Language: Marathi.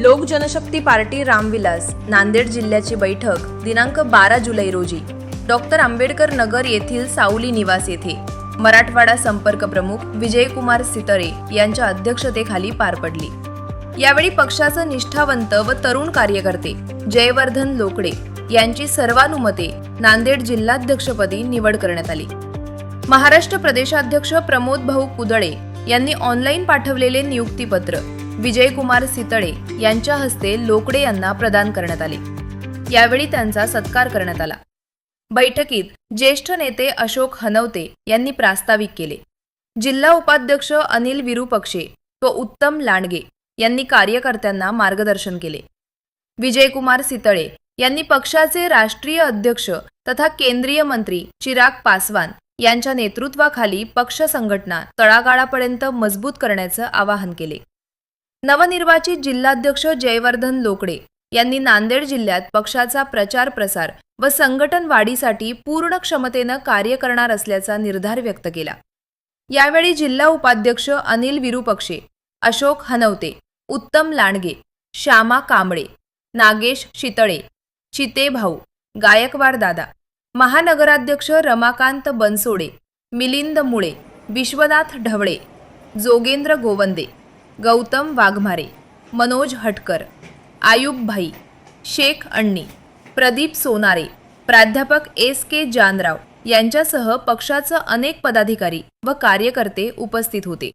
लोक जनशक्ती पार्टी रामविलास नांदेड जिल्ह्याची बैठक दिनांक 12 जुलै रोजी डॉक्टर आंबेडकर नगर येथील सावली निवास येथे मराठवाडा संपर्क प्रमुख विजयकुमार सितळे यांच्या अध्यक्षतेखाली पार पडली। यावेळी पक्षाचे निष्ठावंत व तरुण कार्यकर्ते जयवर्धन लोकडे यांची सर्वानुमते नांदेड जिल्हाध्यक्षपदी निवड करण्यात आली। महाराष्ट्र प्रदेशाध्यक्ष प्रमोद भाऊ कुदळे यांनी ऑनलाईन पाठवलेले नियुक्तीपत्र विजयकुमार सितळे यांच्या हस्ते लोकडे यांना प्रदान करण्यात आले। यावेळी त्यांचा सत्कार करण्यात आला। बैठकीत ज्येष्ठ नेते अशोक हनवते यांनी प्रास्ताविक केले। जिल्हा उपाध्यक्ष अनिल विरूपक्षे व उत्तम लांडगे यांनी कार्यकर्त्यांना मार्गदर्शन केले। विजयकुमार सितळे यांनी पक्षाचे राष्ट्रीय अध्यक्ष तथा केंद्रीय मंत्री चिराग पासवान यांच्या नेतृत्वाखाली पक्ष संघटना तळागाळापर्यंत मजबूत करण्याचे आवाहन केले। नवनिर्वाचित जिल्हाध्यक्ष जयवर्धन लोकडे यांनी नांदेड जिल्ह्यात पक्षाचा प्रचार प्रसार व संघटन वाढीसाठी पूर्ण क्षमतेने कार्य करणार असल्याचा निर्धार व्यक्त केला। यावेळी जिल्हा उपाध्यक्ष अनिल विरूपक्षे, अशोक हनवते, उत्तम लांडगे, श्यामा कांबळे, नागेश शितळे, चिते भाऊ, गायकवाड दादा, महानगराध्यक्ष रमाकांत बनसोडे, मिलिंद मुळे, विश्वनाथ ढवळे, जोगेंद्र गोवंदे, गौतम वाघमारे, मनोज हटकर, आयुब भाई, शेख अण्णी, प्रदीप सोनारे, प्राध्यापक SK जानराव यांच्यासह पक्षाचे अनेक पदाधिकारी व कार्यकर्ते उपस्थित होते।